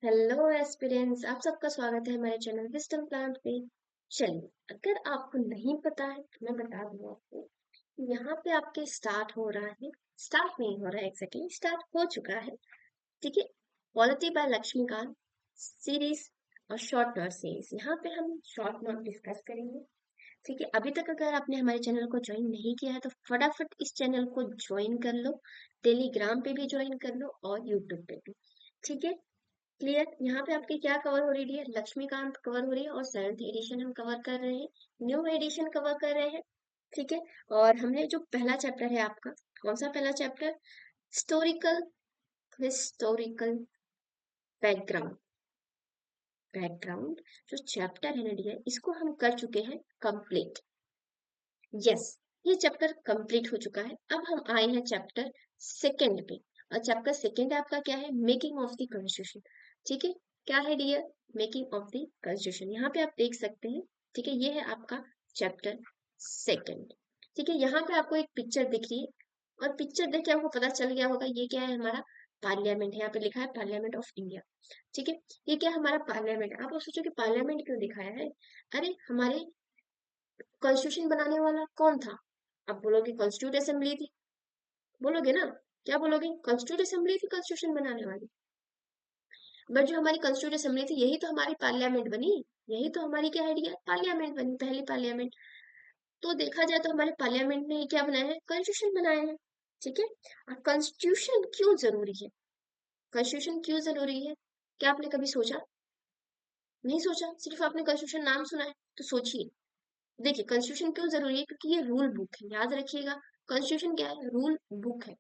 Hello aspirants, आप सबका स्वागत है हमारे चैनल विस्डम प्लांट पे। चलिए, अगर आपको नहीं पता है तो मैं बता दूं आपको। यहाँ पे आपके स्टार्ट हो रहा है, स्टार्ट नहीं हो रहा है, एग्जैक्टली स्टार्ट हो चुका है। ठीक है, पॉलिटी बाय लक्ष्मीकांत सीरीज और शॉर्ट नोट सीरीज। यहाँ पे हम शॉर्ट नोट डिस्कस करेंगे। ठीक है, अभी तक अगर आपने हमारे चैनल को ज्वाइन नहीं किया है तो फटाफट इस चैनल को ज्वाइन कर लो। टेलीग्राम पे भी ज्वाइन कर लो और यूट्यूब पे भी। ठीक है, क्लियर। यहाँ पे आपकी क्या कवर हो रही है? लक्ष्मीकांत कवर हो रही है और सेवन्थ एडिशन हम कवर कर रहे हैं, न्यू एडिशन कवर कर रहे हैं। ठीक है, और हमने जो पहला चैप्टर है आपका, कौन सा पहला chapter? Historical historical background. Background जो चैप्टर है ना डियर, इसको हम कर चुके हैं कंप्लीट। यस, ये चैप्टर कंप्लीट हो चुका है। अब हम आए हैं चैप्टर सेकंड पे। और चैप्टर सेकंड आपका क्या है? Making of the constitution. ठीक है, क्या है dear? Making of the constitution. यहाँ पे आप देख सकते हैं। ठीक है, ये है आपका चैप्टर सेकंड। ठीक है, यहाँ पे आपको एक पिक्चर दिख रही है और पिक्चर देख के आपको पता चल गया होगा ये क्या है? हमारा पार्लियामेंट है। यहाँ पे लिखा है पार्लियामेंट ऑफ इंडिया। ठीक है, ये क्या है? हमारा पार्लियामेंट है। आप सोचो कि पार्लियामेंट क्यों दिखाया है? अरे, हमारे कॉन्स्टिट्यूशन बनाने वाला कौन था? आप बोलोगे कॉन्स्टिट्यूट असेंबली थी। बोलोगे ना? क्या बोलोगे? कॉन्स्टिट्यूट असेंबली थी कॉन्स्टिट्यूशन बनाने वाली। बट जो हमारी कॉन्स्टिट्यूट असेंबली थी यही तो हमारी पार्लियामेंट बनी। यही तो हमारी क्या है? पार्लियामेंट बनी, पहली पार्लियामेंट। तो देखा जाए तो हमारे पार्लियामेंट ने क्या बनाया है? कॉन्स्टिट्यूशन बनाया है। ठीक है, और कॉन्स्टिट्यूशन क्यों जरूरी है? कॉन्स्टिट्यूशन क्यों जरूरी है? क्या आपने कभी सोचा? नहीं सोचा, सिर्फ आपने कॉन्स्टिट्यूशन नाम सुना है। तो सोचिए। देखिए, कॉन्स्टिट्यूशन क्यों जरूरी है? क्योंकि ये रूल बुक है, याद रखिएगा। कॉन्स्टिट्यूशन क्या है? रूल बुक है,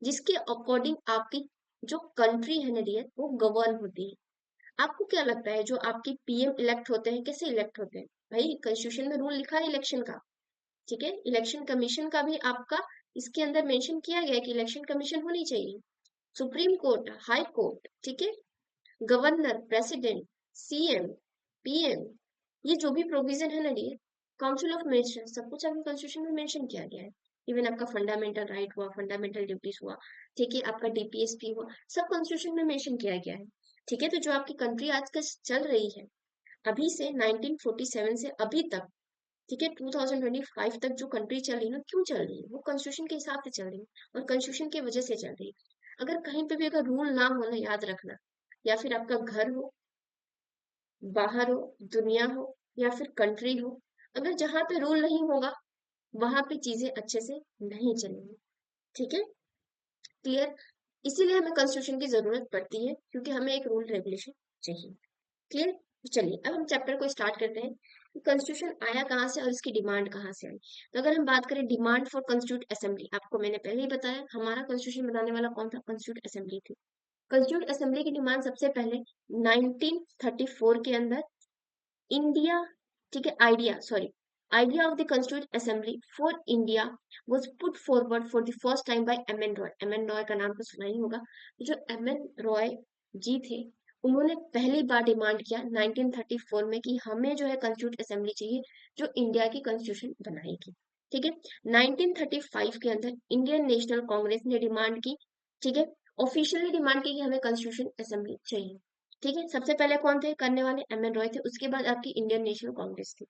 जिसके अकॉर्डिंग आपकी जो कंट्री है ना डियर, वो गवर्न होती है। आपको क्या लगता है जो आपके पीएम इलेक्ट होते हैं, कैसे इलेक्ट होते हैं? भाई, कॉन्स्टिट्यूशन में रूल लिखा है इलेक्शन का। ठीक है, इलेक्शन कमीशन का भी आपका इसके अंदर मेंशन किया गया है कि इलेक्शन कमीशन होनी चाहिए। सुप्रीम कोर्ट, हाई कोर्ट, ठीक है, गवर्नर, प्रेसिडेंट, सीएम, पीएम, ये जो भी प्रोविजन है ना डियर, काउंसिल ऑफ मिनिस्टर, सब कुछ आपके कॉन्स्टिट्यूशन में मेंशन किया गया है। इवन आपका फंडामेंटल राइट हुआ, फंडामेंटल ड्यूटीज हुआ, ठीक है, आपका डीपीएसपी हुआ, सब कॉन्स्टिट्यूशन में मेंशन किया गया है। ठीक है, तो जो आपकी कंट्री आज का चल रही है, अभी से 1947 से अभी तक, ठीक है, 2025 तक जो कंट्री चल रही है ना, क्यों चल रही है? वो कॉन्स्टिट्यूशन के हिसाब से चल रही है और कॉन्स्टिट्यूशन की वजह से चल रही है। अगर कहीं पे भी अगर रूल ना हो ना, याद रखना, या फिर आपका घर हो, बाहर हो, दुनिया हो, या फिर कंट्री हो, अगर जहां पे रूल नहीं होगा वहां पे चीजें अच्छे से नहीं चलेंगी। ठीक है, क्लियर। इसीलिए हमें कॉन्स्टिट्यूशन की जरूरत पड़ती है, क्योंकि हमें एक रूल रेगुलेशन चाहिए। क्लियर। चलिए, अब हम चैप्टर को स्टार्ट करते हैं कि कॉन्स्टिट्यूशन आया कहाँ से और इसकी डिमांड कहाँ से आई। तो अगर हम बात करें डिमांड फॉर कॉन्स्टिट्यूट असेंबली, आपको मैंने पहले ही बताया हमारा कॉन्स्टिट्यूशन बनाने वाला कौन था? कॉन्स्टिट्यूट असेंबली थी। कॉन्स्टिट्यूट असेंबली की डिमांड सबसे पहले 1934 के अंदर इंडिया, ठीक है, idea of the constituent assembly for India was put forward for the first time by M N Roy. M N Roy का नाम तो सुना ही होगा। जो एम एन रॉय जी थे, उन्होंने पहली बार डिमांड किया 1934 में कि हमें जो है कंस्टिट्यूट असेंबली चाहिए जो इंडिया की कॉन्स्टिट्यूशन बनाएगी। ठीक है, 1935 के अंदर इंडियन नेशनल कांग्रेस ने डिमांड की, ठीक है, ऑफिशियली डिमांड की कि हमें कॉन्स्टिट्यूशन असेंबली चाहिए। ठीक है, सबसे पहले कौन थे करने वाले? एम एन रॉय थे। उसके बाद आपकी इंडियन नेशनल कांग्रेस थी।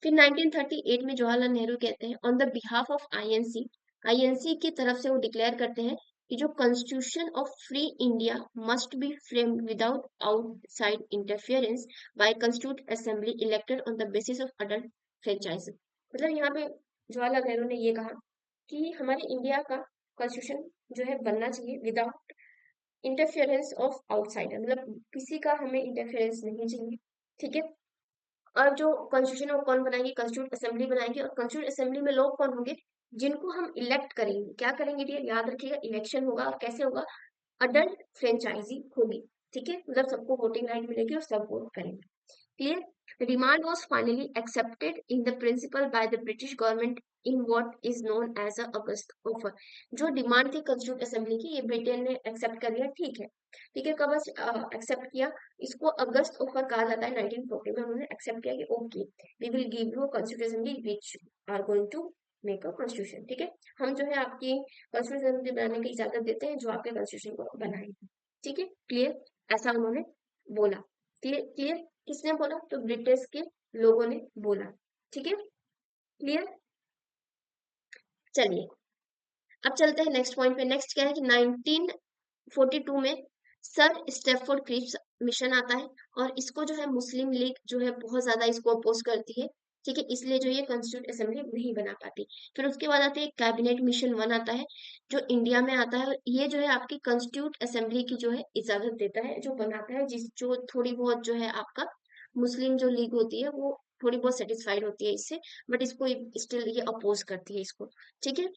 फिर 1938 में जवाहरलाल नेहरू कहते हैं on the behalf of INC, INC की तरफ से वो डिक्लेयर करते हैं कि जो constitution of free India must be framed without outside interference by constitute assembly elected on the basis of adult franchise. मतलब यहाँ पे जवाहरलाल नेहरू ने ये कहा कि हमारे इंडिया का कॉन्स्टिट्यूशन जो है बनना चाहिए विदाउट इंटरफेरेंस ऑफ आउटसाइडर, मतलब किसी का हमें इंटरफेरेंस नहीं चाहिए। ठीक है, और जो कॉन्स्टिट्यूशन वो कौन बनाएगी? कॉन्स्टिट्यूट असेंबली बनाएगी। और कॉन्स्टिट्यूट असेंबली में लोग कौन होंगे? जिनको हम इलेक्ट करेंगे। क्या करेंगे डियर? याद रखिएगा, इलेक्शन होगा। और कैसे होगा? अडल्ट फ्रेंचाइजी होगी। ठीक है, मतलब सबको वोटिंग राइट मिलेगी और सब वोट करेंगे। Clear? The demand was finally accepted in the principle by the British government in what is known as a August offer. जो डिमांड थी कंस्टिट्यूट असेंबली की, ये ब्रिटेन ने एक्सेप्ट कर लिया। ठीक है, ठीक है, कब एक्सेप्ट किया? इसको अगस्त ऑफर कहा जाता है। 1940 में उन्होंने एक्सेप्ट किया कि okay, we will give you constitute assembly which are going to make a constitution. ठीक है, हम जो है आपकी कॉन्स्टिट्यूशन असेंबली बनाने की इजाजत देते हैं जो आपके कॉन्स्टिट्यूशन को बनाएगी। ठीक है, क्लियर? ऐसा उन्होंने बोला। क्लियर क्लियर, किसने बोला? तो ब्रिटिश के लोगों ने बोला। ठीक है, क्लियर। चलिए अब चलते हैं नेक्स्ट पॉइंट पे। नेक्स्ट क्या है कि 1942 में सर स्टेफोर्ड क्रिप्स मिशन आता है, और इसको जो है मुस्लिम लीग जो है बहुत ज्यादा इसको अपोज करती है। ठीक है, इसलिए जो ये कॉन्स्टिट्यूट असेंबली नहीं बना पाती। फिर उसके बाद आते हैं कैबिनेट मिशन वन आता है, जो इंडिया में आता है, और ये जो है आपकी कॉन्स्टिट्यूट असेंबली की जो है इजाजत देता है, जो बनाता है, जिस जो थोड़ी बहुत जो है आपका मुस्लिम जो लीग होती है वो थोड़ी बहुत सेटिस्फाइड होती है इससे, बट इसको स्टिल ये अपोज करती है इसको। ठीक है,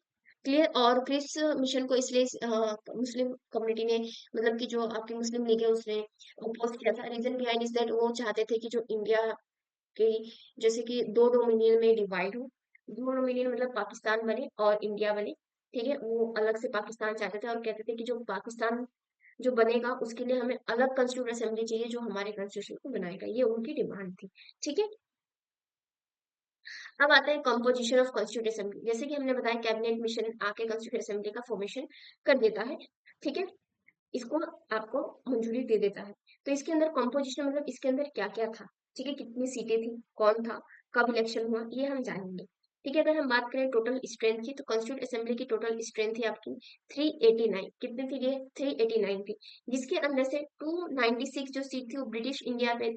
क्लियर। और क्रिप्स मिशन को इसलिए मुस्लिम कम्युनिटी ने, मतलब कि जो आपकी मुस्लिम लीग है उसने अपोज किया था। रीजन बिहाइंड इज दैट वो चाहते थे कि जो इंडिया के, जैसे कि दो डोमिनियन में डिवाइड हो, दो डोमिनियन मतलब पाकिस्तान बने और इंडिया बने। ठीक है, वो अलग से पाकिस्तान चाहते थे, और कहते थे कि जो पाकिस्तान जो बनेगा उसके लिए हमें अलग कॉन्स्टिट्यूट असेंबली चाहिए जो हमारे कॉन्स्टिट्यूशन को बनाएगा, ये उनकी डिमांड थी। ठीक है, अब आता है कंपोजिशन ऑफ कॉन्स्टिट्यूट असेंबली। जैसे कि हमने बताया कैबिनेट मिशन आके कॉन्स्टिट्यूट असेंबली का फॉर्मेशन कर देता है। ठीक है, इसको आपको मंजूरी दे देता है। तो इसके अंदर कंपोजिशन मतलब इसके अंदर क्या क्या था, ठीक है, कितनी सीटें थी, कौन था, कब इलेक्शन हुआ, ये हम जानेंगे। ठीक है, अगर हम बात करें टोटल स्ट्रेंथ की, तो कॉन्स्टिट्यूट असेंबली की टोटल स्ट्रेंथ थी आपकी 389। कितनी थी ये? 389 थी, जिसके अंदर से 296 जो सीट थी वो ब्रिटिश इंडिया पे,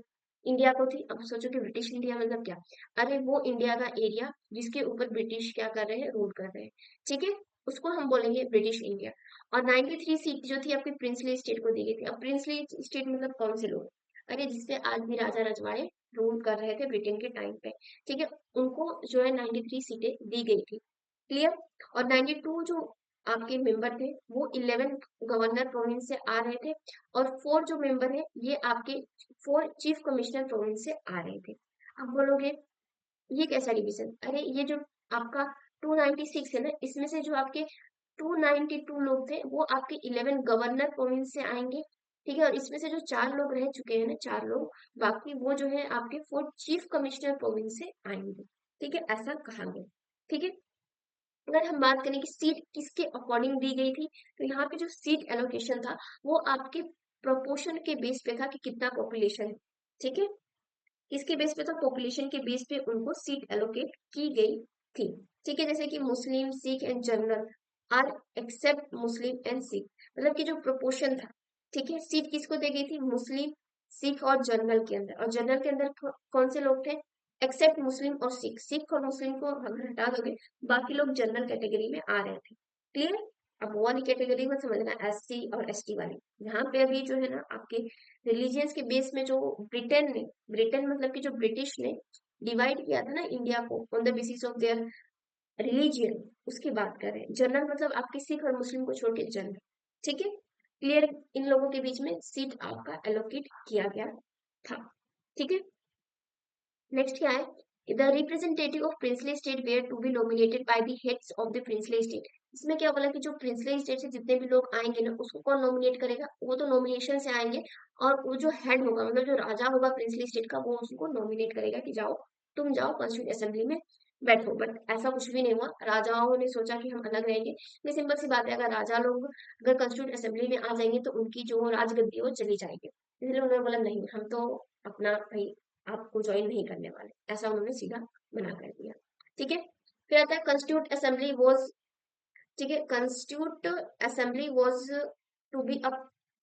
इंडिया को थी। अब सोचो कि ब्रिटिश इंडिया मतलब क्या? अरे वो इंडिया का एरिया जिसके ऊपर ब्रिटिश क्या कर रहे हैं, रूल कर रहे हैं। ठीक है, उसको हम बोलेंगे ब्रिटिश इंडिया। और 93 सीट जो थी आपकी प्रिंसली स्टेट को दी गई थी। अब प्रिंसली स्टेट मतलब कौन से लोग? अरे जिससे आज भी राजा रजवाड़े रूल कर रहे थे ब्रिटेन के टाइम पे। ठीक है, उनको जो है 93 सीटें दी गई थी। क्लियर। और 92 जो आपके मेंबर थे वो 11 गवर्नर प्रोविंस से आ रहे थे, और 4 जो मेंबर है ये आपके 4 चीफ कमिश्नर प्रोविंस से आ रहे थे। अब बोलोगे ये कैसा डिवीजन? अरे ये जो आपका 296 है ना, इसमें से जो आपके 292 लोग थे वो आपके 11 गवर्नर प्रोविंस से आएंगे। ठीक है, और इसमें से जो 4 लोग रह चुके हैं ना, 4 लोग बाकी वो जो है आपके 4 चीफ कमिश्नर प्रोविंस से आएंगे। ठीक है, ऐसा कहा गया। ठीक है, अगर हम बात करें कि सीट किसके अकॉर्डिंग दी गई थी, तो यहाँ पे जो सीट एलोकेशन था वो आपके प्रोपोर्शन के बेस पे था कि कितना पॉपुलेशन है। ठीक है, इसके बेस पे था, पॉपुलेशन के बेस पे उनको सीट एलोकेट की गई थी। ठीक है, जैसे कि Muslim, Sikh and general are except Muslim and Sikh, मतलब कि जो प्रोपोर्शन था। ठीक है, सीट किसको दी गई थी? मुस्लिम, सिख और जनरल के अंदर। और जनरल के अंदर कौन से लोग थे? एक्सेप्ट मुस्लिम और सिख। सिख और मुस्लिम को अगर हटा दोगे बाकी लोग जनरल कैटेगरी में आ रहे थे। क्लियर। अब वो वाली कैटेगरी में समझना, एससी और एसटी वाली। यहाँ पे अभी जो है ना आपके रिलीजियंस के बेस में जो ब्रिटेन ने, ब्रिटेन मतलब कि जो ब्रिटिश ने डिवाइड किया था ना इंडिया को on the basis of their religion, उसकी बात कर रहे हैं। जनरल मतलब आपके सिख और मुस्लिम को छोड़ के जनरल। ठीक है, क्लियर। इन लोगों के बीच में सीट आपका एलोकेट किया गया था। ठीक है, नेक्स्ट क्या है? The representative of princely state were to be nominated by the heads of the princely state. इसमें क्या बोला कि जो प्रिंसली स्टेट से जितने भी लोग आएंगे ना उसको कौन नॉमिनेट करेगा? वो तो नॉमिनेशन से आएंगे, और वो जो हेड होगा मतलब जो राजा होगा प्रिंसली स्टेट का वो उसको नॉमिनेट करेगा कि जाओ, तुम जाओ कॉन्स्टिट्यूंट असेंबली में बैठो। बट ऐसा कुछ भी नहीं हुआ, राजाओं ने सोचा कि हम अलग रहेंगे। ये सिंपल सी बात है, अगर राजा लोग अगर कॉन्स्टिट्यूंट असेंबली में आ जाएंगे तो उनकी जो राजगद्दी है वो चली जाएगी। इसलिए उन्होंने बोला नहीं, हम तो अपना भाई आपको ज्वाइन नहीं करने वाले, ऐसा उन्होंने सीधा मना कर दिया। ठीक है, फिर आता है कॉन्स्टिट्यूट असेंबली वॉज, ठीक है, constitute assembly was to be a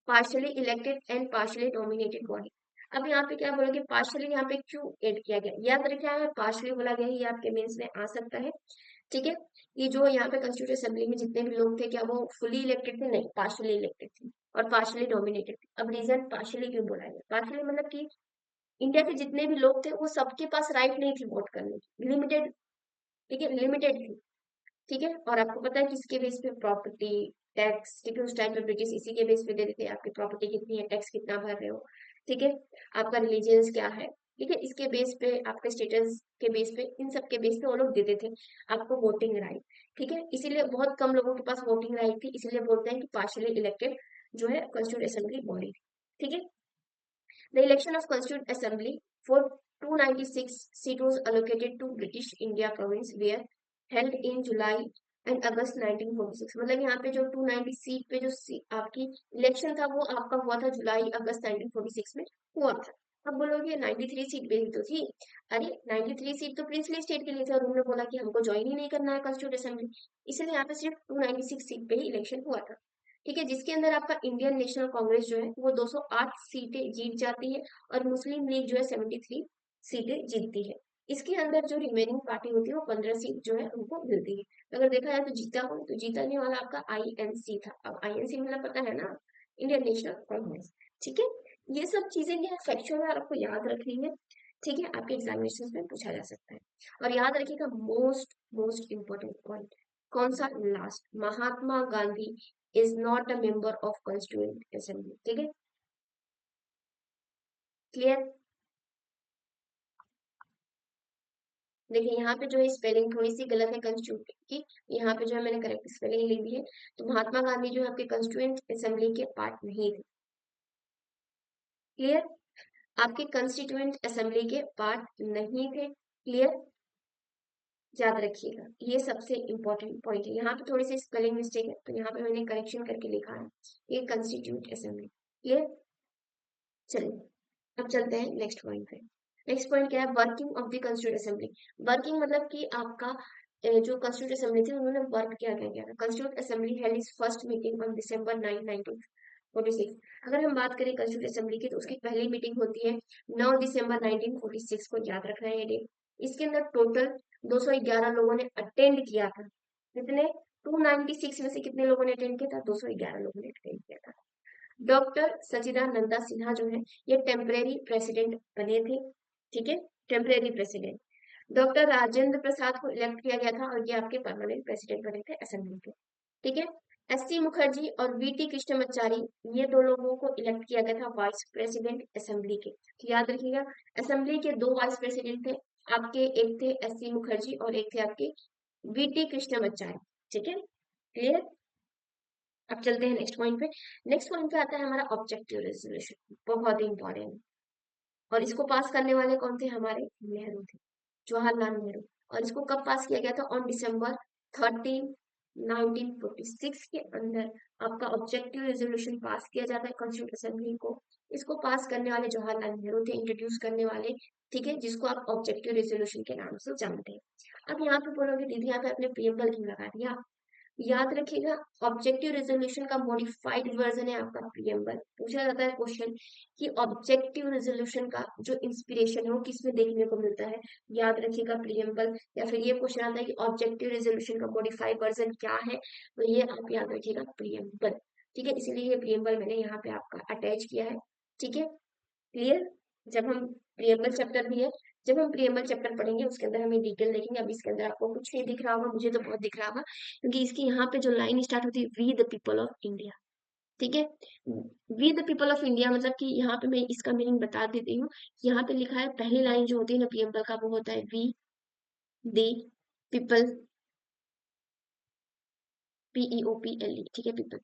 partially elected and partially nominated body. अब यहाँ पे क्या बोलोगे? पार्शियली यहाँ पे क्यों ऐड किया गया? याद रखिए है पार्शियली बोला गया है, ये आपके मेंस में आ सकता है। ठीक है, ये जो यहाँ पे कॉन्स्टिट्यूट असेंबली में जितने भी लोग थे क्या वो फुली इलेक्टेड थे? नहीं, पार्शियली इलेक्टेड थे और पार्शियली नॉमिनेटेड थे। अब रीजन पार्शियली क्यों बोला गया? पार्शियली मतलब कि इंडिया के जितने भी लोग थे वो सबके पास राइट नहीं थी वोट करने की, लिमिटेड। ठीक है, लिमिटेड थी। ठीक है, और आपको पता है किसके बेस पे? Property tax. ठीक है, उस टाइम पे ब्रिटिश इसी के बेस पे देते थे, आपकी प्रॉपर्टी कितनी है, टैक्स कितना भर रहे हो। ठीक है, आपका रिलीजियंस क्या है। ठीक है, इसके बेस पे, आपके स्टेटस के बेस पे, इन सब के बेस पे वो लोग देते थे आपको वोटिंग राइट। ठीक है, इसीलिए बहुत कम लोगों के पास वोटिंग राइट थी, इसीलिए बोलते हैं कि पार्शियली इलेक्टेड जो है कॉन्स्टिट्यूट असेंबली बॉडी। ठीक है, the election of Constituent Assembly for 296 seat was allocated to British India province were held in July and August 1946, मतलब यहाँ पे जो 290 सीट पे जो आपकी इलेक्शन था वो आपका हुआ था जुलाई अगस्त 1946 में हुआ था। अब बोलोगे 93 सीट पे ही तो थी। अरे 93 सीट तो प्रिंसली स्टेट के लिए थे और उन्होंने बोला कि हमको ज्वाइन ही नहीं करना है कॉन्स्टिट्यूट असेंबली, इसलिए यहाँ पे सिर्फ 296 सीट पे ही इलेक्शन हुआ था। ठीक है, जिसके अंदर आपका इंडियन नेशनल कांग्रेस जो है वो 208 सीटें जीत जाती है और मुस्लिम लीग जो है 73 सीटें जीतती है। इसके अंदर जो रिमेनिंग पार्टी होती है वो 15 सीट जो है उनको मिलती है। तो अगर देखा जाए तो जीता कौन, तो जीतने वाला आपका आईएनसी था। अब आईएनसी मतलब पता है ना, इंडियन नेशनल कांग्रेस। ठीक है, ये सब चीजें ये फैक्चुअल में आपको याद रखनी है। ठीक है, आपके एग्जामिनेशन में पूछा जा सकता है। और याद रखिएगा मोस्ट मोस्ट इम्पोर्टेंट पॉइंट कौन सा, last, Mahatma Gandhi is not a member of constituent assembly. ठीक है, क्लियर। देखिए यहाँ पे जो है स्पेलिंग थोड़ी सी गलत है कंस्टिट्यूट की, यहाँ पे जो है मैंने करेक्ट स्पेलिंग लिख दी है। तो महात्मा गांधी जो है आपके कंस्टिट्यूएंट असेंबली के पार्ट नहीं थे। क्लियर, आपके कंस्टिट्यूएंट असेंबली के पार्ट नहीं थे। क्लियर, याद रखिएगा ये सबसे इंपॉर्टेंट पॉइंट है। यहाँ पे थोड़ी सी स्पेलिंग मिस्टेक है तो यहाँ पे मैंने करेक्शन करके लिखा है, ये कंस्टिट्यूट असेंबली। क्लियर, चलिए अब चलते हैं नेक्स्ट पॉइंट पे। नेक्स्ट पॉइंट क्या है, working of the constitute assembly. Working मतलब कि आपका जो कंस्टिट्यूट असेंबली थी उन्होंने वर्क क्या क्या किया था। Constitute assembly held it's first meeting on December 9, 1946। अगर हम बात करें कंस्टिट्यूट असेंबली की तो उसकी पहली मीटिंग होती है 9 दिसंबर 1946 को, याद रखना है ये डेट। इसके अंदर टोटल 211 लोगों ने अटेंड किया था। कितने, 296 में से कितने लोगों ने अटेंड किया था, 211 लोगों ने अटेंड किया था। डॉक्टर सचिदानंदा सिन्हा जो है ये टेम्परेरी प्रेसिडेंट बने थे। ठीक है, टेम्परेरी प्रेसिडेंट। डॉक्टर राजेंद्र प्रसाद को इलेक्ट किया गया था और ये आपके परमानेंट प्रेसिडेंट बने थे असेंबली के। ठीक है, एससी मुखर्जी और वीटी कृष्णमाचारी, ये दो लोगों को इलेक्ट किया गया था वाइस प्रेसिडेंट असेंबली के। तो याद रखिएगा असेंबली के दो वाइस प्रेसिडेंट थे आपके, एक थे एससी मुखर्जी और एक थे आपके वीटी कृष्णमाचारी। ठीक है, क्लियर। अब चलते हैं नेक्स्ट पॉइंट पे। नेक्स्ट पॉइंट पे आता है हमारा ऑब्जेक्टिव रेजोल्यूशन, बहुत ही इंपॉर्टेंट। और इसको पास करने वाले कौन थे, हमारे नेहरू थे, जवाहरलाल नेहरू। और इसको कब पास किया गया था, ऑन December 13, 1946 के अंदर आपका ऑब्जेक्टिव रेजोल्यूशन पास किया जाता है कॉन्स्टिट्यूंट असेंबली को। इसको पास करने वाले जवाहरलाल नेहरू थे, इंट्रोड्यूस करने वाले। ठीक है, जिसको आप ऑब्जेक्टिव रेजोल्यूशन के नाम से जानते हैं। अब यहाँ पे बोलोगे दीदी यहाँ पे अपने प्रियम्बल क्यों लगा दिया, याद रखिएगा ऑब्जेक्टिव रेजोल्यूशन का मॉडिफाइड वर्जन है आपका प्रियम्बल। पूछा जाता है क्वेश्चन कि ऑब्जेक्टिव रेजोल्यूशन का जो इंस्पिरेशन है वो किसमें देखने को मिलता है, याद रखिएगा प्रियम्बल। या फिर ये क्वेश्चन आता है कि ऑब्जेक्टिव रेजोल्यूशन का मॉडिफाइड वर्जन क्या है, तो ये आप याद रखिएगा प्रियम्बल। ठीक है, इसीलिए ये प्रियम्बल मैंने यहाँ पे आपका अटैच किया है। ठीक है, क्लियर। जब हम प्रियम्बल चैप्टर भी है, जब हम प्रियम्बल चैप्टर पढ़ेंगे उसके अंदर हमें डिटेल देखेंगे। अभी इसके अंदर आपको कुछ नहीं दिख रहा होगा, मुझे तो बहुत दिख रहा होगा क्योंकि इसकी यहाँ पे जो लाइन स्टार्ट होती है we the people of India. ठीक है, we the people of India मतलब कि यहाँ पे मैं इसका मीनिंग बता देती हूँ। यहाँ पे लिखा है पहली लाइन जो होती है ना प्रियम्बल का वो होता है वी द पीपल, PEOPLE। ठीक है, people,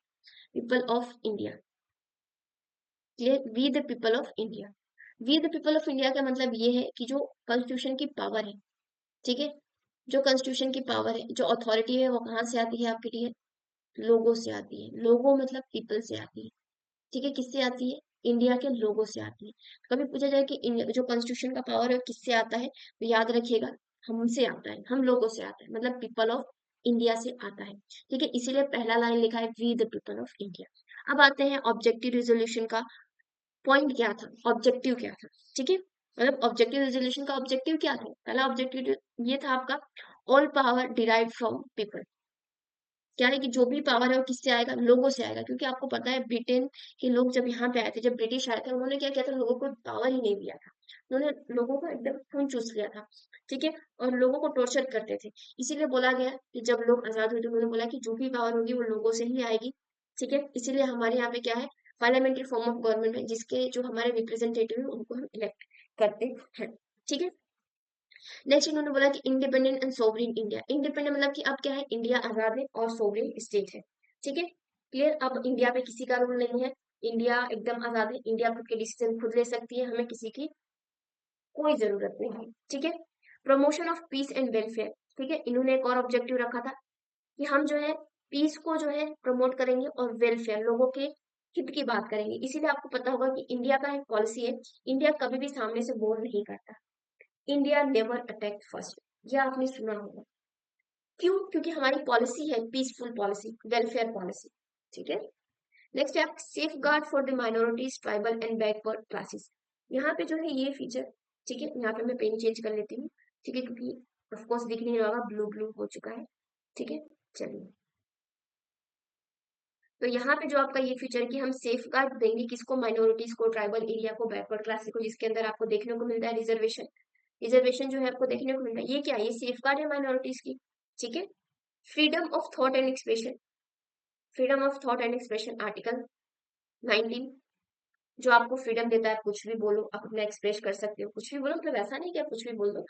people of India. Clear, we the people of India. We the people of India का मतलब ये है कि जो कॉन्स्टिट्यूशन की पावर है, ठीक है, जो कॉन्स्टिट्यूशन की पावर है, जो अथॉरिटी है वो कहाँ से आती है आपके लिए, लोगों से आती है। लोगों मतलब पीपल से आती है। ठीक है, किससे आती है, इंडिया के लोगों से आती है। कभी पूछा जाए कि जो कॉन्स्टिट्यूशन का पावर है किससे आता है, तो याद रखिएगा हमसे आता है, हम लोगों से आता है, मतलब पीपल ऑफ इंडिया से आता है। ठीक है, इसीलिए पहला लाइन लिखा है we the people of India. अब आते हैं ऑब्जेक्टिव रेजोल्यूशन का पॉइंट क्या था, ऑब्जेक्टिव क्या था। ठीक है, मतलब ऑब्जेक्टिव रेजोल्यूशन का ऑब्जेक्टिव क्या था, पहला ऑब्जेक्टिव ये था आपका all power derive from people. क्या है कि जो भी पावर है वो किससे आएगा, लोगों से आएगा। क्योंकि आपको पता है ब्रिटेन के लोग जब यहाँ पे आए थे, जब ब्रिटिश आए थे, उन्होंने क्या किया था, लोगों को पावर ही नहीं दिया था। उन्होंने लोगों को एकदम खून चूस लिया था। ठीक है, और लोगों को टॉर्चर करते थे। इसीलिए बोला गया कि जब लोग आजाद हुए थे उन्होंने बोला कि जो भी पावर होगी वो लोगों से ही आएगी। ठीक है, इसीलिए हमारे यहाँ पे क्या है, पार्लियामेंट्री फॉर्म ऑफ गवर्नमेंट है, जिसके जो हमारे रिप्रेजेंटेटिव है उनको हम इलेक्ट करते हैं। ठीक है, नेक्स्ट इन्होंने बोला कि independent and sovereign India. Independent मतलब कि अब क्या है, इंडिया आजाद है और सोवरेन स्टेट है। ठीक है, क्लियर। अब इंडिया पे किसी का रूल नहीं है, इंडिया एकदम आजाद है, इंडिया खुद के डिसीजन खुद ले सकती है, हमें किसी की कोई जरूरत नहीं है। ठीक है, promotion of peace and welfare. ठीक है, इन्होंने एक और ऑब्जेक्टिव रखा था कि हम जो है पीस को जो है प्रमोट करेंगे और वेलफेयर, लोगों के हित की बात करेंगे। इसीलिए आपको पता होगा कि इंडिया का एक पॉलिसी है, इंडिया कभी भी सामने से वॉर नहीं करता। इंडिया नेवर अटैक फर्स्ट, यह आपने सुना होगा। क्यों? क्योंकि हमारी पॉलिसी है पीसफुल पॉलिसी, वेलफेयर पॉलिसी। ठीक है। नेक्स्ट है आप safe guard for the minorities, tribal and backward classes. यहाँ पे जो है ये फीचर, ठीक है, यहाँ पे मैं पेन चेंज कर लेती हूँ, ठीक है, क्योंकि ऑफकोर्स दिख नहीं रहा होगा, ब्लू ब्लू हो चुका है। ठीक है, चलिए। तो यहाँ पे जो आपका ये फीचर कि हम सेफ गार्ड देंगे किसको, माइनॉरिटीज को, ट्राइबल एरिया को, बैकवर्ड क्लासेस को, जिसके अंदर आपको देखने को मिलता है रिजर्वेशन। रिजर्वेशन जो है आपको देखने को मिलता है, ये क्या है, ये सेफ गार्ड है माइनॉरिटीज की। ठीक है। Freedom of thought and expression, freedom of thought and expression article 19, जो आपको फ्रीडम देता है, आप कुछ भी बोलो, आप अपना एक्सप्रेस कर सकते हो, कुछ भी बोलो, मतलब ऐसा नहीं कि आप कुछ भी बोल दो।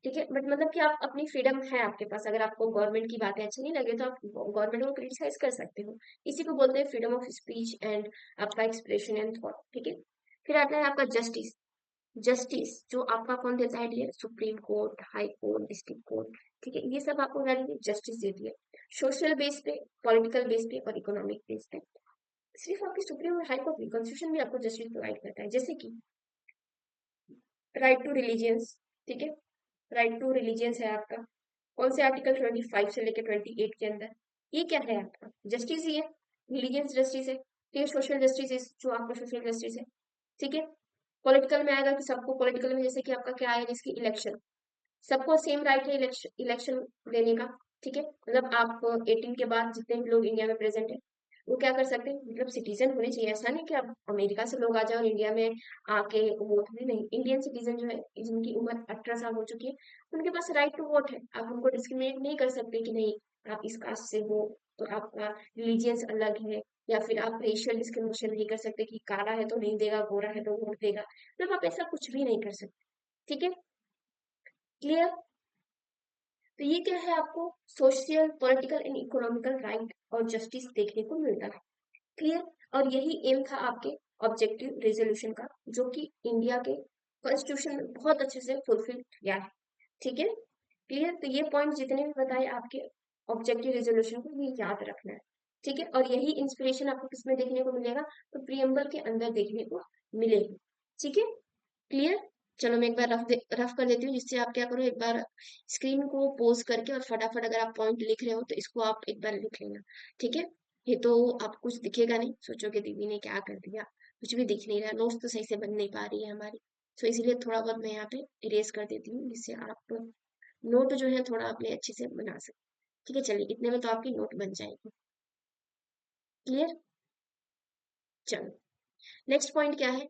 ठीक है, बट मतलब कि आप अपनी फ्रीडम है आपके पास, अगर आपको गवर्नमेंट की बातें अच्छी नहीं लगे तो आप गवर्नमेंट को क्रिटिसाइज कर सकते हो। इसी को बोलते हैं फ्रीडम ऑफ स्पीच एंड आपका एक्सप्रेशन एंड थॉट। ठीक है। फिर आता है आपका जस्टिस। जस्टिस जो आपका कौन देता है dear, supreme court, high court, district court. ठीक है, ये सब आपको जस्टिस देती है, सोशल बेस पे, पॉलिटिकल बेस पे और इकोनॉमिक बेस पे। सिर्फ आपकी सुप्रीम और हाई कोर्ट नहीं, कॉन्स्टिट्यूशन भी आपको जस्टिस प्रोवाइड करता है, जैसे कि राइट टू रिलीजियंस। ठीक है, राइट टू रिलीजियंस है आपका, कौन से आर्टिकल 25 से लेकर 28 के अंदर। ये क्या है आपका, जस्टिस ही है, रिलीजियंस जस्टिस है। ठीक है, सोशल जस्टिस जो आपका सोशल जस्टिस है। ठीक है। पॉलिटिकल में आएगा कि सबको, पॉलिटिकल में जैसे कि आपका क्या आएगा, इसकी इलेक्शन, सबको सेम राइट है इलेक्शन इलेक्शन देने का। ठीक है, मतलब आप 18 के बाद जितने भी लोग इंडिया में प्रेजेंट है वो क्या कर सकते हैं, मतलब सिटीजन होने चाहिए। ऐसा नहीं कि आप अमेरिका से लोग आ जाओ और इंडिया में आके वोट भी नहीं, इंडियन सिटीजन जो है जिनकी उम्र 18 साल हो चुकी है उनके पास राइट टू वोट है। आप उनको डिस्क्रिमिनेट नहीं कर सकते कि नहीं आप इस कास्ट से हो तो आपका रिलीजियंस अलग है, या फिर आप रेशियल डिस्क्रिमिनेशन नहीं कर सकते कि काला है तो नहीं देगा, गोरा है तो वोट देगा, मतलब आप ऐसा कुछ भी नहीं कर सकते। ठीक है, क्लियर। तो ये क्या है, आपको social, political and economical right और जस्टिस देखने को मिलता है। क्लियर। और यही एम था आपके ऑब्जेक्टिव रेजोल्यूशन का, जो कि इंडिया के कॉन्स्टिट्यूशन में बहुत अच्छे से फुलफिल किया है। ठीक है, क्लियर। तो ये पॉइंट जितने भी बताए आपके ऑब्जेक्टिव रेजोल्यूशन को, ये याद रखना है। ठीक है, और यही इंस्पिरेशन आपको किसमें देखने को मिलेगा, तो प्रियम्बल के अंदर देखने को मिलेगी। ठीक है, क्लियर। चलो मैं एक बार रफ कर देती हूँ, जिससे आप क्या करो, एक बार स्क्रीन को पोज करके और फटाफट अगर आप पॉइंट लिख रहे हो तो इसको आप एक बार लिख लेना। ठीक है, ये तो आप कुछ दिखेगा नहीं, सोचोगे दीदी ने क्या कर दिया, कुछ भी दिख नहीं रहा, नोट्स तो सही से बन नहीं पा रही है हमारी। तो इसीलिए थोड़ा बहुत मैं यहाँ पे इरेज कर देती हूँ, जिससे आप नोट जो है थोड़ा अपने अच्छे से बना सकते। ठीक है, चलिए इतने में तो आपकी नोट बन जाएगी। क्लियर। चलो नेक्स्ट पॉइंट क्या है,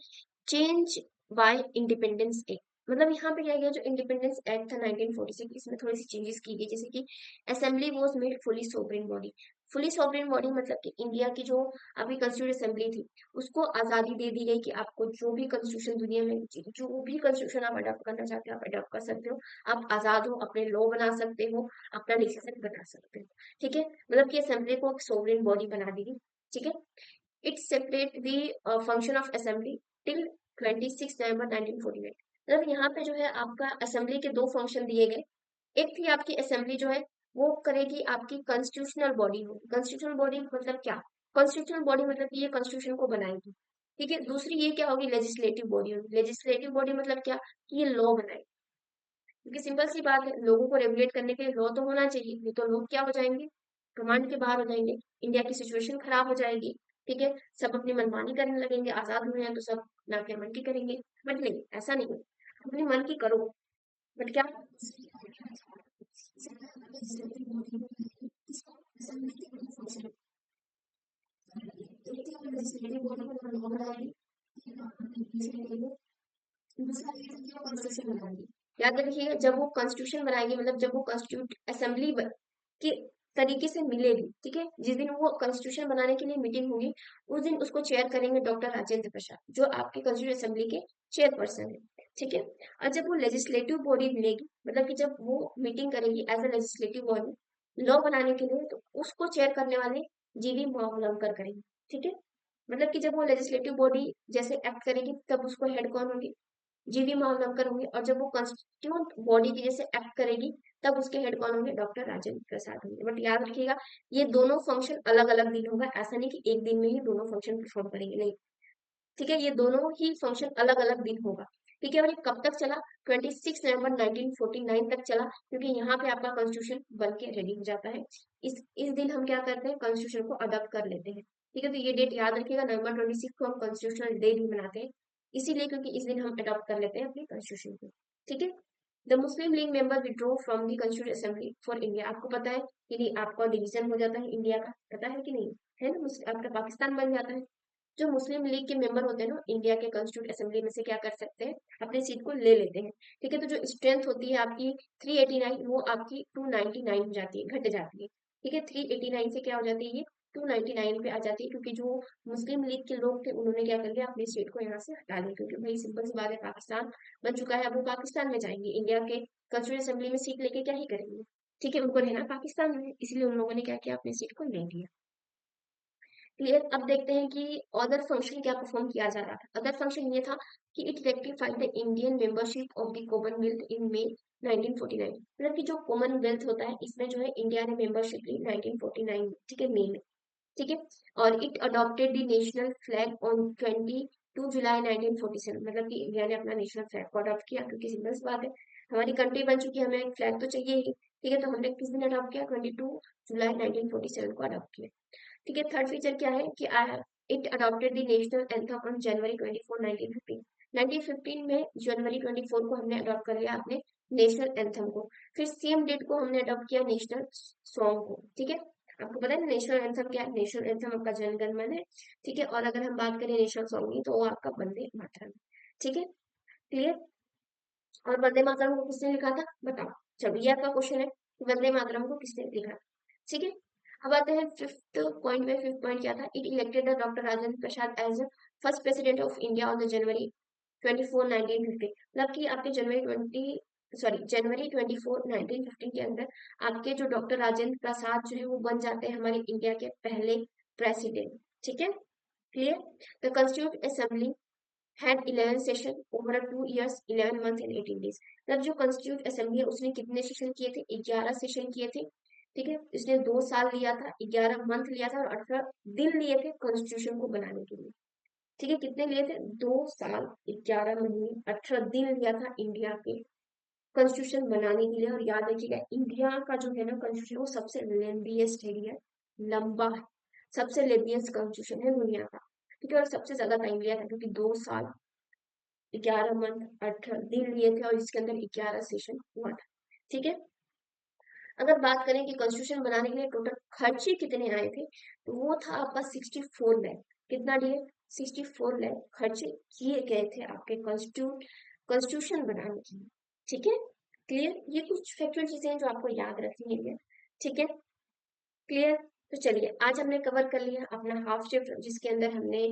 चेंज बाय इंडिपेंडेंस एक्ट। मतलब यहाँ पे क्या गया, जो इंडिपेंडेंस एक्ट था 1946, इसमें थोड़ी सी चेंजेस की गई, जैसे कि assembly was made fully sovereign body. Fully sovereign body मतलब कि इंडिया की जो अभी कंस्टिट्यूट असेंबली थी उसको आजादी दे दी गई कि आपको जो भी कंस्टिट्यूशन दुनिया में, जो भी कंस्टिट्यूशन आप अडॉप्ट करना चाहते हो आप अडॉप्ट कर सकते हो। आप आजाद हो, अपने लॉ बना सकते हो, अपना डिसीजन बना सकते हो। ठीक है, मतलब कि असेंबली को एक सोवरेन बॉडी बना दी गई। ठीक है, it separate the function of assembly till 26 नवंबर 1948। मतलब यहाँ पे जो है आपका असेंबली के दो फंक्शन दिए गए। एक थी आपकी असेंबली जो है वो करेगी आपकी कॉन्स्टिट्यूशनल बॉडी हो, कॉन्स्टिट्यूशनल बॉडी मतलब क्या, कॉन्स्टिट्यूशनल बॉडी मतलब कि ये कॉन्स्टिट्यूशन को बनाएगी। ठीक है, दूसरी ये क्या होगी, लेजिस्लेटिव बॉडी होगी। लेजिस्लेटिव बॉडी मतलब क्या, कि ये लॉ बनाएगी। क्योंकि सिंपल सी बात है, लोगों को रेगुलेट करने के लिए लॉ तो होना चाहिए, नहीं तो लोग क्या हो जाएंगे, कमांड के बाहर हो जाएंगे, इंडिया की सिचुएशन खराब हो जाएगी। ठीक है, सब अपनी मनमानी करने लगेंगे, आजाद हुए हैं तो सब ना अपने मन की करेंगे। बट नहीं, ऐसा नहीं है, अपने मन की करो। बट क्या, याद रखिएगा, जब वो कॉन्स्टिट्यूशन बनाएंगे, मतलब जब वो कॉन्स्टिट्यूट असेंबली के तरीके से मिलेगी, ठीक है, जिस दिन वो कॉन्स्टिट्यूशन बनाने के लिए मीटिंग होगी उस दिन उसको चेयर करेंगे डॉक्टर राजेंद्र प्रसाद, जो आपके कॉन्स्टिट्यूट असेंबली के चेयरपर्सन है। ठीक है, और जब वो लेजिस्लेटिव बॉडी मिलेगी, मतलब कि जब वो मीटिंग करेगी as a legislative body law बनाने के लिए, तो उसको चेयर करने वाले जीवी मावलंकर करेंगे। ठीक है, मतलब कि जब वो लेजिस्लेटिव बॉडी जैसे एक्ट करेगी तब उसको हेड कौन होगी, जीवी मावलंकर होंगे, और जब वो कॉन्स्टिट्यूंट बॉडी की जैसे एक्ट करेगी तब उसके हेड कौन होंगे, डॉक्टर राजेंद्र प्रसाद होंगे। बट याद रखिएगा ये दोनों फंक्शन अलग अलग दिन होगा, ऐसा नहीं कि एक दिन में ही दोनों फंक्शन परफॉर्म करेंगे, नहीं। ठीक है, ये दोनों ही फंक्शन अलग अलग दिन होगा। ठीक है, और ये कब तक चला, 26 नवंबर 1949 तक चला, क्योंकि यहाँ पे आपका कॉन्स्टिट्यूशन बन के रेडी हो जाता है। इस दिन हम क्या करते हैं, कॉन्स्टिट्यूशन को अडॉप्ट कर लेते हैं। ठीक है, तो ये डेट याद रखिएगा, नवंबर 26 को हम कॉन्स्टिट्यूशनल डे भी मनाते हैं, इसीलिए क्योंकि इस दिन हम अडॉप्ट कर लेते हैं अपनी कॉन्स्टिट्यूशन को। ठीक है, the Muslim league member withdraw from the constituent assembly for India. आपको पता है कि नहीं, आपका डिवीजन हो जाता है इंडिया का, पता है कि नहीं, है ना, आपका पाकिस्तान बन जाता है। जो मुस्लिम लीग के मेंबर होते हैं ना, इंडिया के कॉन्स्टिट्यूंट असेंबली में से क्या कर सकते हैं, अपनी सीट को ले लेते हैं। ठीक है, तो जो स्ट्रेंथ होती है आपकी 389, वो आपकी 299 हो जाती है, घट जाती है। ठीक है, 389 से क्या हो जाती है, ये 299 पे आ जाती है, क्योंकि जो मुस्लिम लीग के लोग थे उन्होंने क्या कर लिया, अपनी सीट को यहाँ से हटा लिया, क्योंकि भाई सिंपल सी बात है, पाकिस्तान बन चुका है, अब वो पाकिस्तान में जाएंगे, इंडिया के कॉन्स्टिट्यूंट असेंबली में सीट लेके क्या ही करेंगे। ठीक है, उनको रहना पाकिस्तान में, इसलिए उन लोगों ने क्या किया, अपनी सीट को ले लिया। क्लियर, अब देखते हैं कि अदर फंक्शन क्या परफॉर्म किया जा रहा था। अदर फंक्शन ये था कि it rectified the Indian membership of the Commonwealth in May 1949। मतलब कि जो कॉमनवेल्थ होता है इसमें जो है इंडिया ने मेंबरशिप ली 1949 में। ठीक है, मई में। ठीक है, और it adopted the national flag on 22 जुलाई 1947। मतलब कि इंडिया ने अपना नेशनल फ्लैग को अडॉप्ट किया, क्योंकि सिंपल सी बात है, हमारी कंट्री बन चुकी है, हमें एक फ्लैग तो चाहिए ही। ठीक है, तो हमने किस दिन अडॉप्ट किया, 22 जुलाई 1947 को अडॉप्ट किया। ठीक है, थर्ड फीचर क्या है कि it adopted the national anthem on January 24 1915। 1915 में जनवरी 24 को हमने अडॉप्ट कर लिया अपने नेशनल एंथम को। फिर सेम डेट को हमने अडॉप्ट किया नेशनल सॉन्ग को। ठीक है, आपको पता है नेशनल एंथम क्या है, नेशनल एंथम आपका जन गण मन है। ठीक है, और अगर हम बात करें नेशनल सॉन्ग की तो वो आपका वंदे मातरम। ठीक है, क्लियर। और वंदे मातरम को किसने लिखा था, बताओ। चलो ये आपका क्वेश्चन है, वंदे मातरम को किसने लिखा। ठीक है, अब आते हैं फिफ्थ पॉइंट में। फिफ्थ पॉइंट क्या था, it elected the doctor Rajendra Prasad as first president of India on the January 24 1950। मतलब कि आपके जनवरी 24 1915 के अंदर आपके जो डॉक्टर राजेंद्र प्रसाद जो है वो बन जाते हैं हमारे इंडिया के पहले प्रेसिडेंट। ठीक है, clear. The constituent assembly had 11 session over 2 years 11 months and 18 days। मतलब जो कॉन्स्टिट्यूट असेंबली है उसने कितने सेशन किए थे, 11 सेशन किए थे। ठीक है, इसने 2 साल लिया था, 11 मंथ लिया था, और 18 दिन लिए थे कॉन्स्टिट्यूशन को बनाने के लिए। ठीक है, कितने लिए थे, 2 साल 11 महीने 18 दिन लिया था इंडिया के कॉन्स्टिट्यूशन बनाने के लिए। और याद रखिएगा इंडिया का जो है ना कॉन्स्टिट्यूशन वो सबसे लेंथीएस्ट है, लंबा है, सबसे लेंथीएस्ट कॉन्स्टिट्यूशन है दुनिया का। ठीक है, और सबसे ज्यादा टाइम लिया था, क्योंकि 2 साल 11 मंथ 18 दिन लिए थे, और इसके अंदर 11 सेशन हुआ था। ठीक है, अगर बात करें कि कॉन्स्टिट्यूशन बनाने के लिए टोटल खर्चे कितने आए थे, तो वो था आपका 64 लाख। कितना दिए, 64 लाख खर्चे किए गए थे आपके कॉन्स्टिट्यूशन बनाने के लिए। ठीक है, क्लियर। ये कुछ फैक्चुअल चीजें हैं जो आपको याद रखनी है। ठीक है, क्लियर। तो चलिए आज हमने कवर कर लिया अपना हाफ शिफ्ट, जिसके अंदर हमने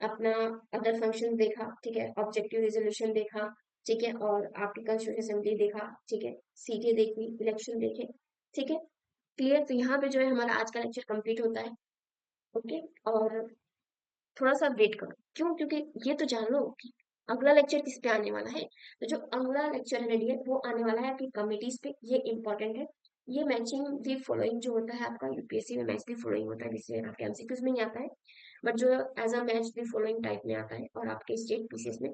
अपना अदर फंक्शन देखा। ठीक है, ऑब्जेक्टिव रेजोल्यूशन देखा। ठीक है, और आपकी कॉन्स्टिट्यूशन असेंबली देखा। ठीक है, सीटें देखी, इलेक्शन देखे। ठीक है, क्लियर। तो यहाँ पे जो है हमारा आज का लेक्चर कंप्लीट होता है। ओके, और थोड़ा सा वेट करो, क्यों, क्योंकि ये तो जान लो कि अगला लेक्चर किस पे आने वाला है। तो जो अगला लेक्चर है डियर वो आने वाला है आपकी कमिटीज पे, ये इंपॉर्टेंट है। ये मैचिंग दी फॉलोइंग जो होता है आपका यूपीएससी में मैच दी फॉलोइंग होता है, जिससे आपके एमसीक्यूज में नहीं आता है, बट जो as a match the following type में आता है, और आपके स्टेट पीसीएस में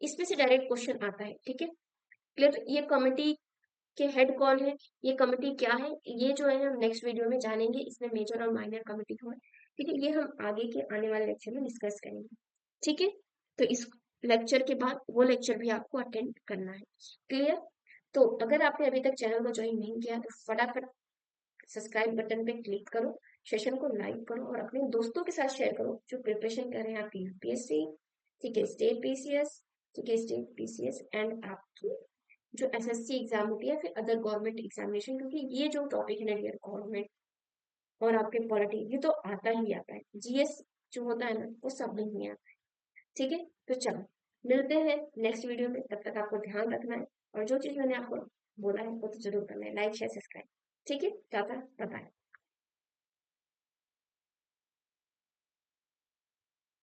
इसमें से डायरेक्ट क्वेश्चन आता है। ठीक है, क्लियर। ये कमिटी के हेड कौन है, ये कमिटी क्या है, ये जो है हम नेक्स्ट वीडियो में जानेंगे। इसमें मेजर और माइनर कमिटी कौन है। ठीक है, ये हम आगे के आने वाले लेक्चर में डिस्कस करेंगे। ठीक है, तो इस लेक्चर के बाद वो लेक्चर भी आपको अटेंड करना है। क्लियर। तो अगर आपने अभी तक चैनल को ज्वाइन नहीं किया तो फटाफट सब्सक्राइब बटन पे क्लिक करो, सेशन को लाइक करो, और अपने दोस्तों के साथ शेयर करो जो प्रिपरेशन कर रहे हैं आपकी यूपीएससी। ठीक है, स्टेट पीसीएस। ठीक है, स्टेट पीसीएस एंड आपकी जो एसएससी एग्जाम होती है, फिर अदर गवर्नमेंट एग्जामिनेशन, क्योंकि ये जो टॉपिक है ना डियर, गवर्नमेंट और आपके पॉलिटी, ये तो आता ही आता है। जीएस जो होता है ना वो सब नहीं आता है। ठीक है, तो चलो मिलते हैं नेक्स्ट वीडियो में, तब तक आपको ध्यान रखना है, और जो चीज मैंने आपको बोला है वो तो जरूर करना है, लाइक शेयर सब्सक्राइब। ठीक है, टाटा, बाय बाय।